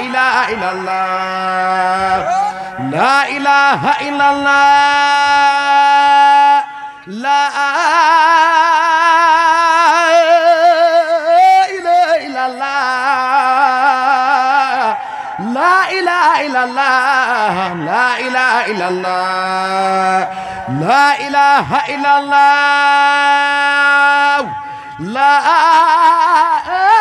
إله إلا الله لا إله إلا الله لا إله إلا الله لا إله إلا الله لا إله إلا الله لا إله إلا الله لا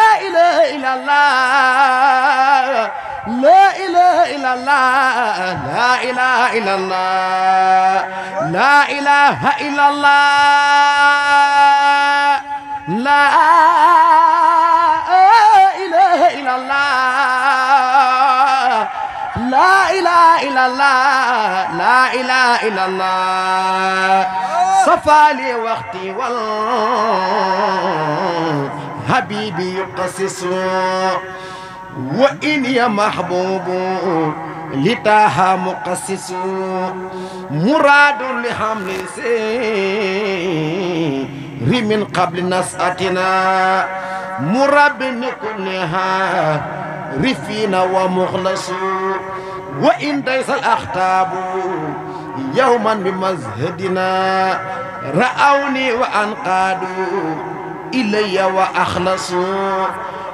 إله إلا الله لا إله إلا الله لا إله إلا الله لا إله إلا الله لا إله إلا الله لا إله إلا الله لا إله إلا الله صفى لي وقتي والحبيبي يقصص وإني محبوب لتاها مقصص مراد لحمل سير من قبل نسأتنا مرب كلها رفينا ومخلص وإن ديس الأخطاب يوما بمزهدنا رأوني وأنقادوا إلي وأخلصوا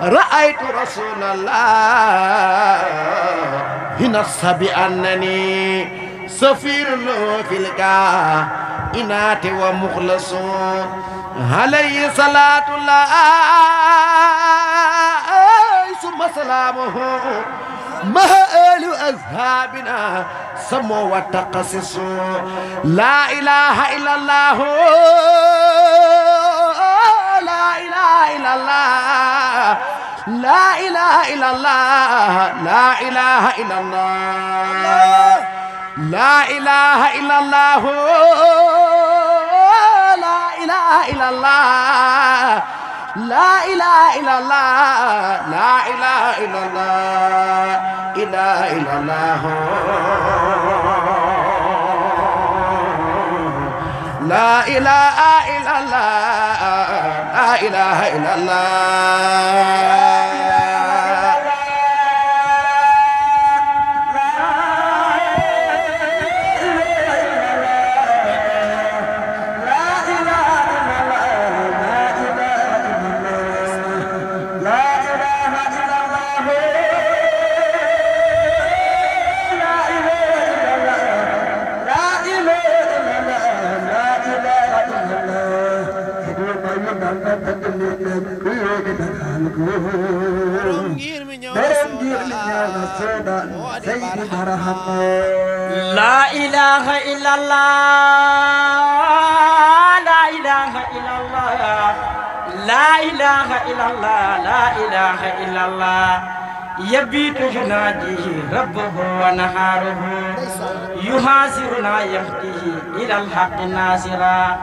رأيت رسول الله هنا بأنني سفير في الكائنات ومخلص عليه صلاة الله ثم سلامه ما آل أصحابنا سموا وتقصصوا لا إله إلا الله لا إله إلا الله لا إله إلا الله لا إله إلا الله لا إله إلا الله لا إله إلا الله لا إله إلا الله لا إله إلا الله إله إلا الله لا إله إلا الله لا إله إلا الله لا إله إلا الله لا إله إلا الله لا إله إلا الله لا إله إلا الله يبيت يناديه ربه ونهاره يحاسرنا يهديه إلى الحق ناصرا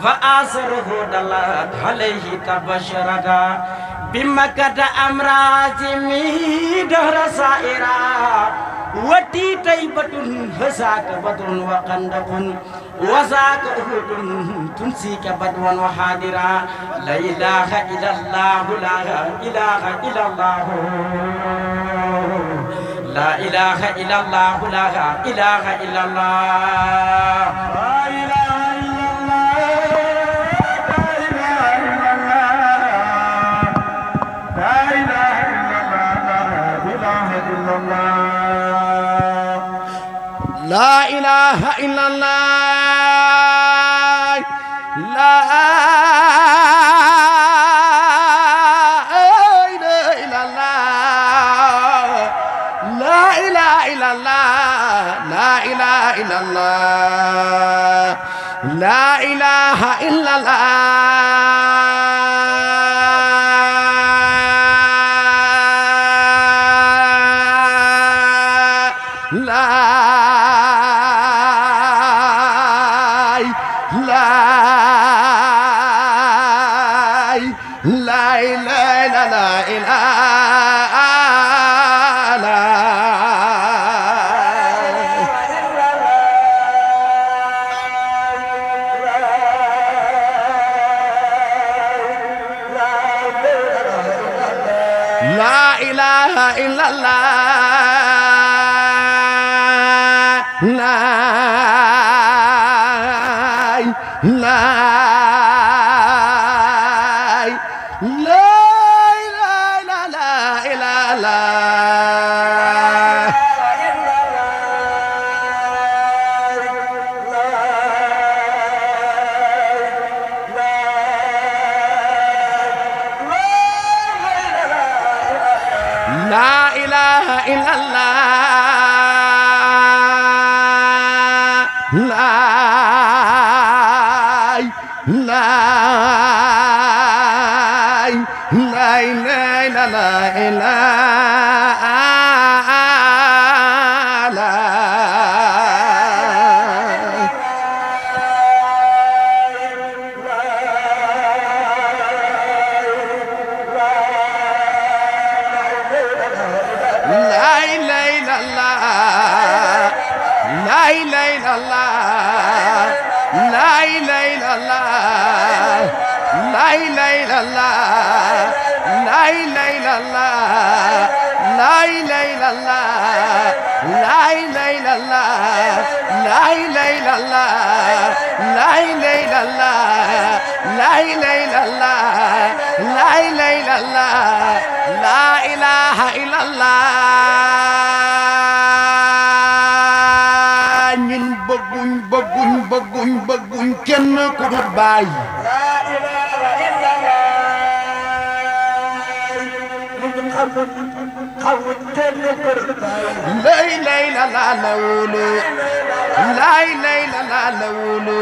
فآسره دلت عليه تبشرتا بمكة أمرازمي دهر سائرا وتي طيبة هزاك بدر وقندق وزاك أهد تنسيك بدوا وحادرا لا إله إلا الله لا إله إلا الله لا إله إلا الله لا إله إلا الله لا إله إلا لا إله إلا الله لا إله إلا الله لا إله إلا الله لا إله إلا الله لا إله إلا لا إله إلا bëgguñ kenn ku dul Baay lay la la wulu lay la la wulu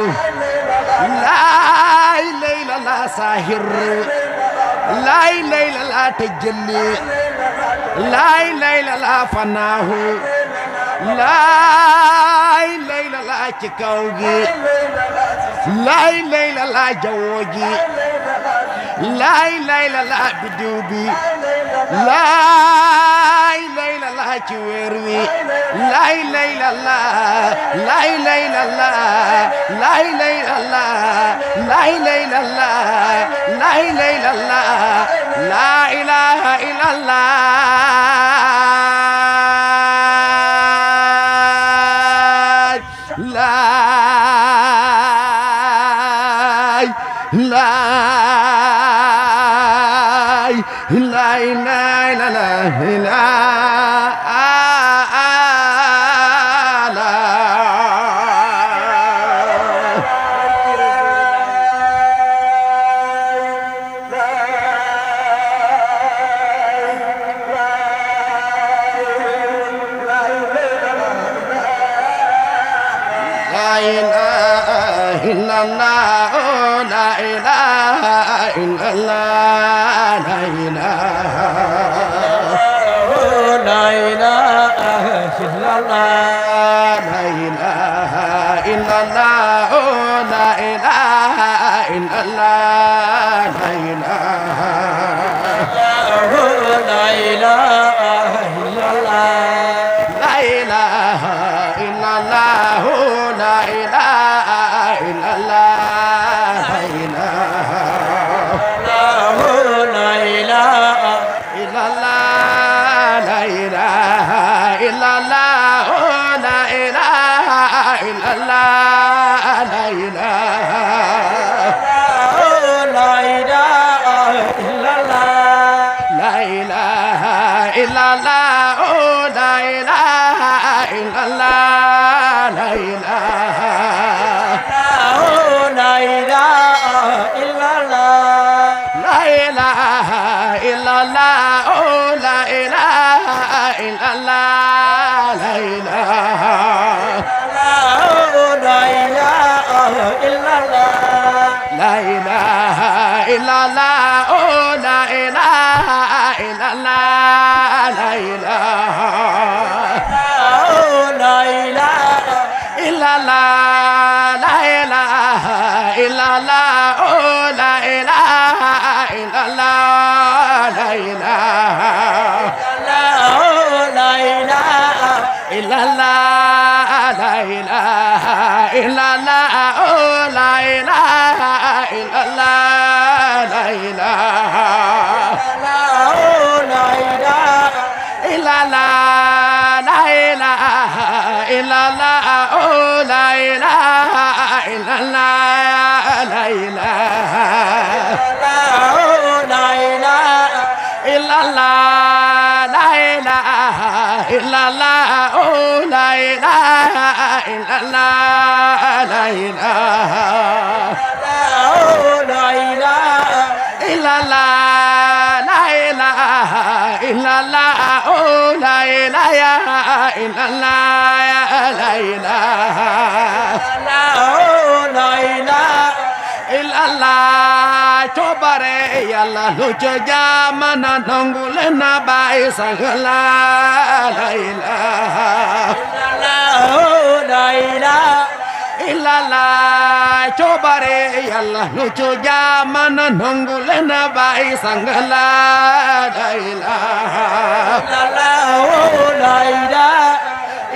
lay la la sahir lay la la tajalli lay la la fanahu lay la la ci kaw gi lay la la jaww ji lay la la biddiw bi lay la la ci weer wi lay la la lay la la lay la la lay la la lay la la la ilaha illallah oh la ilaha illallah la ilaha la ilaha illallah la ilaha illallah oh la ilaha illallah la ilaha la ilaha illallah la ilaha illallah oh la ilaha illallah la ilaha la ilaha illallah coobare Yàlla lu ca jaamana nangu leen na bàyyi sangala la ilaha la ilaha illallah coobare Yàlla lu ca jaamana nangu leen na bàyyi sangala la ilaha la ilaha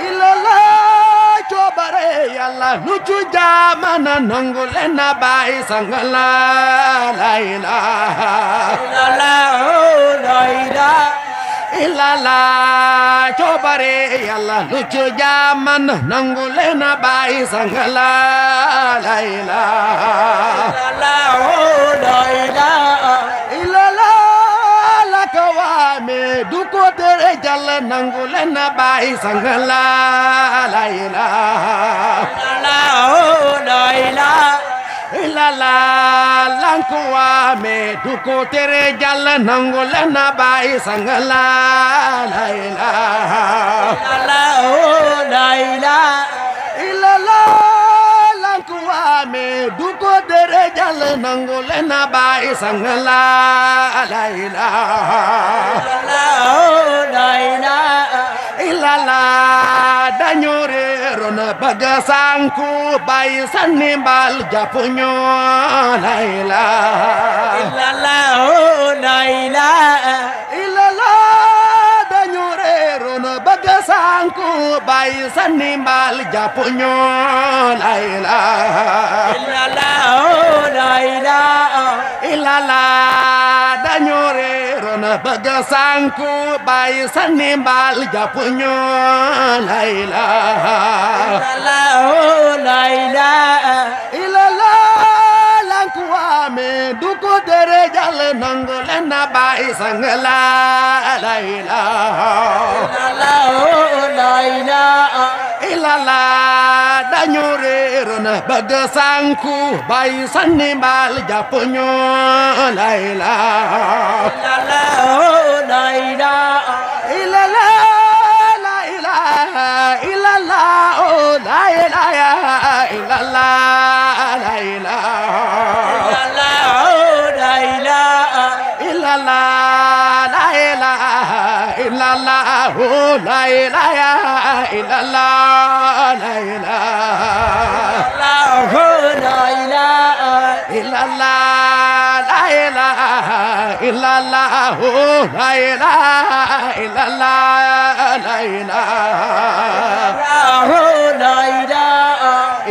illallah coobare Yàlla lu ca jaamana nangu leen na bàyyi sangala la ilaha la ilaha illallah coobare Yàlla lu ca jaamana nangu leen na bàyyi sangala la ilaha la ilaha illallah la kawaame du ko tere Jàll nangu leen na bàyyi sangala la ilaha la ilaha illallah lanku waame du ko tere Jàll nangu leen na bàyyi sangala la ilaha la ilaha illallah lanku waame du ko tere Jàll nangu leen na bàyyi sangala la ilaha la ilaha illallah dañu réeroon bëgg sànku bàyyi sànni mbal jàpp ñu la ilaha la ilaha illallah dañu réeroon bëgg sànku bàyyi sànni mbal jàpp ñu la ilaha la ilaha illallah dañu réeroon bëgg sànku bàyyi sànni mbal jàpp ñu la ilaha la ilaha illallah lanku waame du ko tere Jàll nangu leen na bàyyi sangala la ilaha la ilaha illallah dañu réeroon bëgg sànku bàyyi sànni mbal jàpp ñu la ilaha la ilaha illallah la ilaha illallah oh la ilaha illallah la ilaha la ilaha illallah la ilaha illallah oh la ilaha illallah la ilaha la ilaha illallah la ilaha illallah oh la ilaha illallah la ilaha la ilaha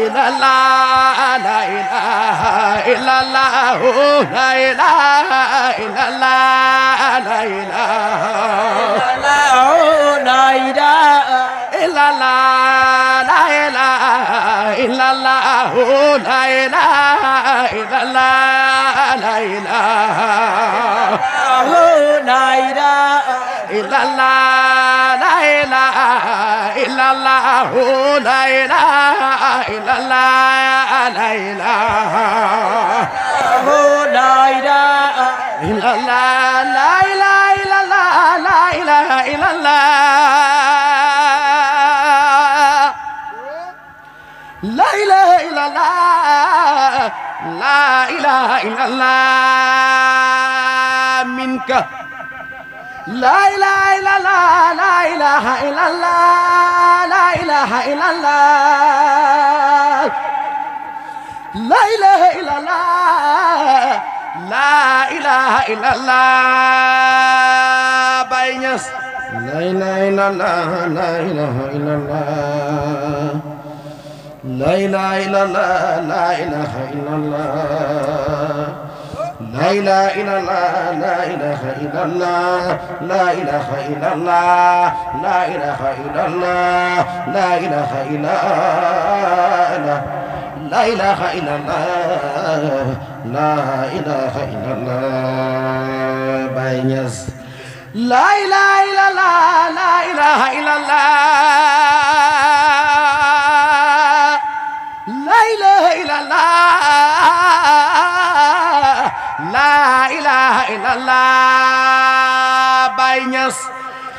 illallah la ilaha illallah oh la ilaha illallah la ilaha la ilaha illallah la ilaha illallah oh la ilaha illallah la ilaha la ilaha illallah la ilaha illallah oh la ilaha illallah la ilaha la ilaha illallah la ilaha illallah la ilaha illallah la ilaha illallah la ilaha illallah minka la ilaha illallah la ilaha illallah la ilaha illallah la ilaha illallah la ilaha illallah Baay Ñas la ilaha illallah la ilaha illallah la ilaha illallah la ilaha illallah لا إله إلا الله لا إله إلا الله لا إله إلا الله لا إله إلا الله لا إله إلا الله لا إله إلا الله لا إله إلا الله Baye Niass لا إله إلا الله لا إله إلا الله لا إله إلا الله لا إله إلا الله Baye Niass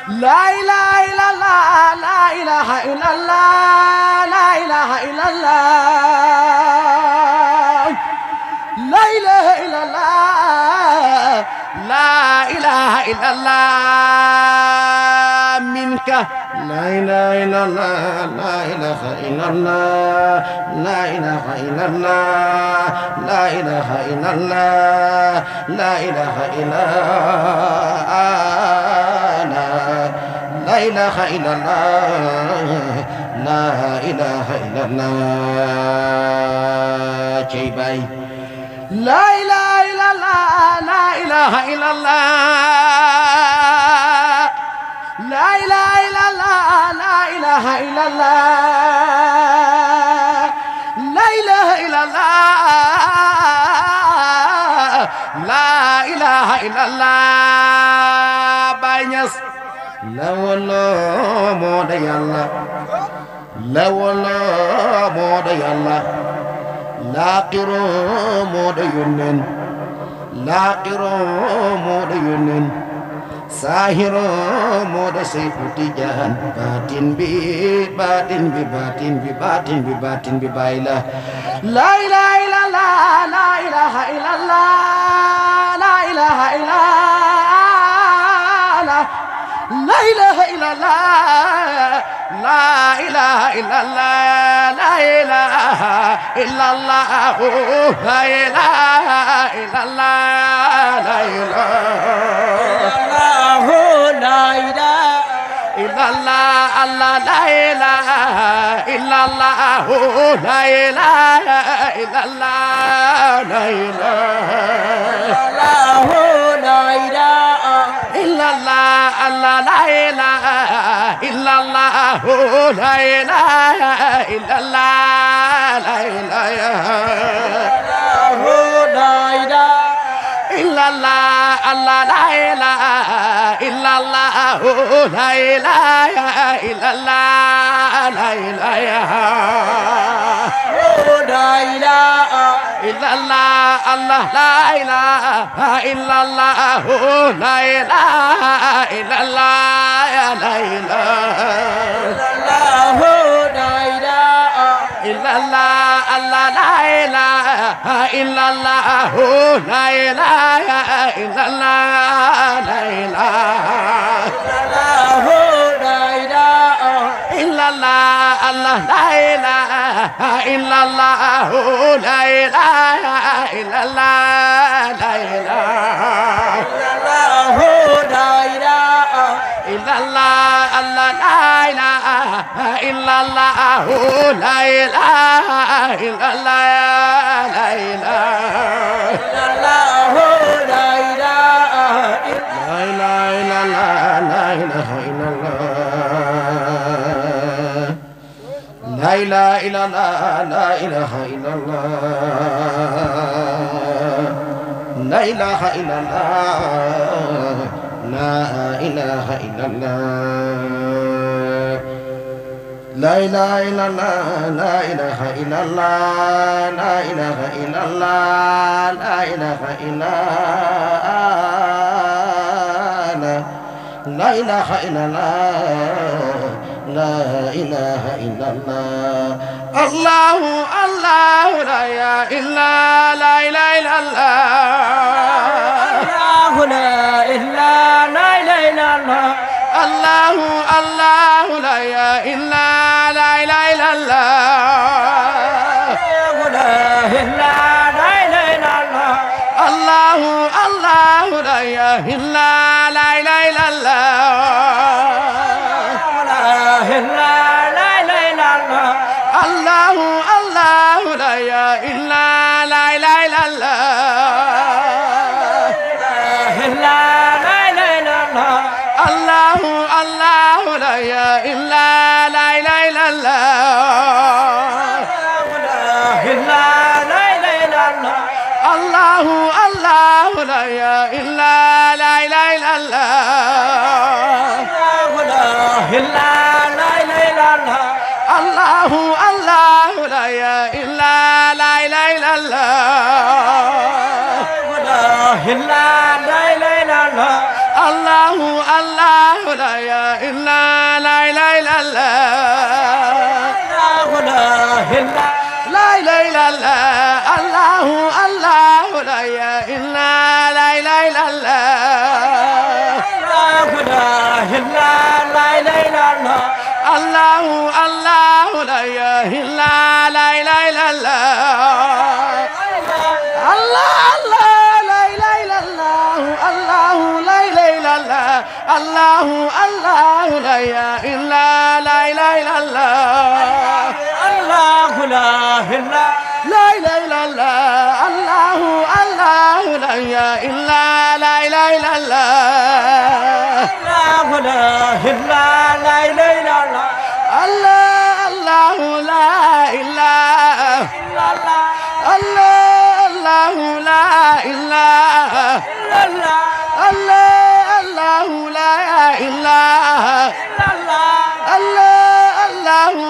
لا إله إلا الله لا إله إلا الله لا إله إلا الله لا إله إلا الله لا إله إلا الله منك لا إله إلا الله لا إله إلا الله لا إله إلا الله لا إله إلا الله لا إله إلا الله لا إله إلا الله لا إله إلا الله جيباي لا إله إلا الله لا إله إلا الله لا إله إلا الله لا إله إلا الله لا إله إلا الله لا إله إلا الله Baye Niass لا والله مود يالله لا والله مود يالله لا قرو مود يونن لا قرو مود يونن ساهر مود سيف تيجان باطن بي باطن بي باطن بي باطن بي باطن بي بايلا لا إله إلا الله لا إله إلا الله لا إله إلا الله لا إله إلا الله لا إله إلا الله لا إله إلا الله لا إله إلا الله لا إله لا إله إلا الله الله لا إله إلا الله لا إله إلا الله لا إله لا إله إلا الله الله لا إله إلا الله لا إله إلا الله لا إله إلا الله الله لا إله إلا الله لا إله إلا الله لا إله إلا الله الله لا إله إلا الله لا إله إلا الله لا إله إلا الله الله لا إله إلا الله لا إله إلا الله لا إله إلا الله الله لا إله إلا الله لا إله إلا الله لا إله إلا الله الله لا إله إلا الله لا إله إلا الله لا إله إلا الله لا إله إلا الله لا إله إلا الله لا إله إلا الله لا إله إلا الله لا إله إلا الله لا إله إلا الله لا إله إلا الله لا إله إلا الله لا إله إلا الله لا إله إلا الله لا إله إلا الله الله الله لا إله إلا لا إله إلا الله لا إله لا إله إلا الله الله الله لا إله إلا لا إله إلا الله لا إله لا إله إلا الله الله الله لا إله إلا لا إله إلا الله الله الله لا إله إلا لا إله إلا الله لا إله إلا لا إله إلا الله الله الله لا إله إلا لا إله إلا الله الله الله لا إله إلا لا إله إلا الله لا إله إلا الله الله الله لا إله إلا لا إله إلا الله الله الله لا إله إلا لا إله إلا الله الله لا إله إلا الله الله لا إله إلا الله الله الله لا إله إلا لا إله إلا الله الله لا إله إلا الله الله الله لا إله إلا لا إله إلا الله الله لا إله إلا الله الله الله لا إله إلا الله الله لا إله إلا الله الله لا إله إلا الله الله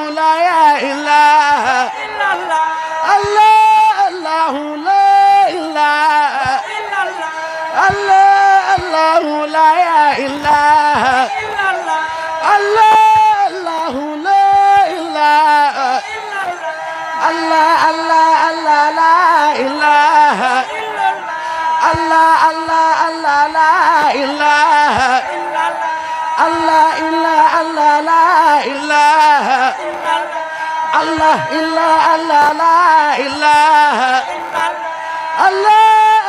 لا إله إلا الله الله لا إله إلا الله الله لا إله إلا الله الله لا إله إلا الله الله الله لا إله إلا الله الله الله لا إله إلا الله إلا الله لا إله الله إلا الله لا إله الله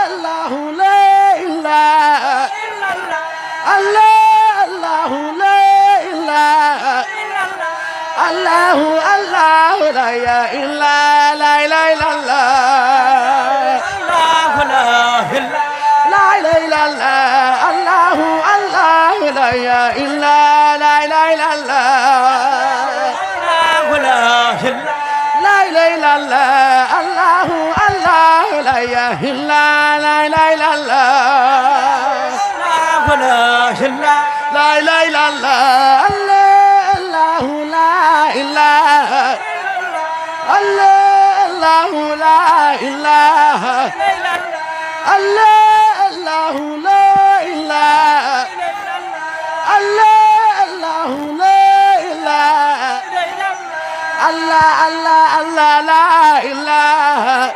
الله لا إله الله الله لا إله الله الله لا إله إلا لا إله إلا الله لا إله إلا الله الله الله لا إله إلا لا إله إلا الله لا إله إلا الله الله الله لا إله إلا لا إله إلا الله لا إله إلا الله الله لا إله الله لا إله الله لا إله الله لا إله الله الله الله لا إله الله الله الله لا إله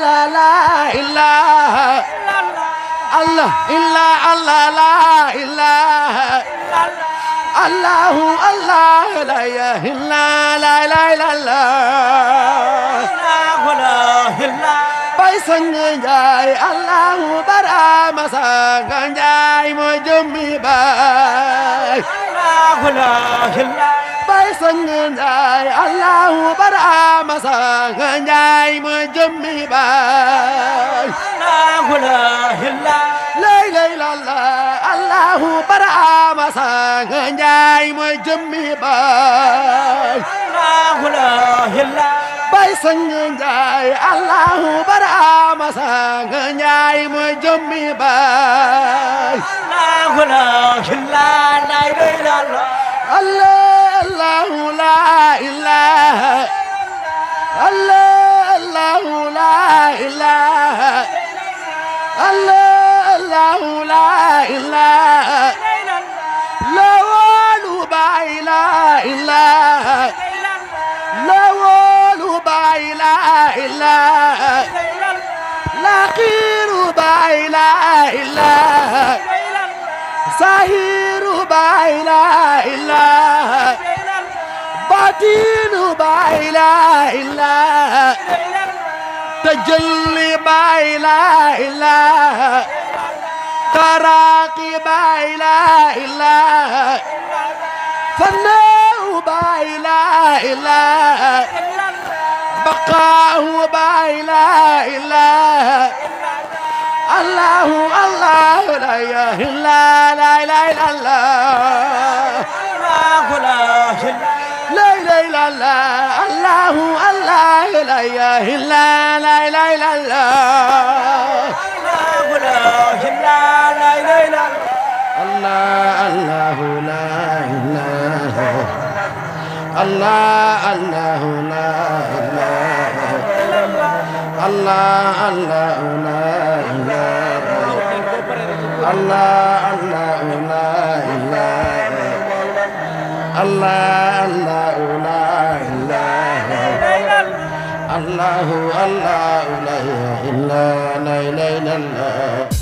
الله إلا الله لا إله الله الله لا إله إلا لا إله إلا الله bay sang njaay Allahu barama sang njaay mo jëmmi bay bay sang njaay Allahu barama sang njaay mo jëmmi bay la ilaha illallah Allahu barama sang njaay mo jëmmi bay bay sang njaay Allahu barama sang njaay mo jëmmi bay Allahu la ilaha Allahu la ilaha Allahu la ilaha la walu bay la ilaha la walu bay la ilaha la khiru bay la ilaha sahiru bay la ilaha batinu bay la ilaha tajalli bay la ilaha taraqi bay la ilaha fanau bay la ilaha baqa'u bay la ilaha Allahu Allah la ilaha illa la ilaha illallah لا إله إلا الله الله الله لا إله إلا لا إله إلا الله الله الله لا إله الله الله لا إله الله الله لا إله الله الله لا إله الله الله لا إله الله الله لا إله إلا لا إله إلا الله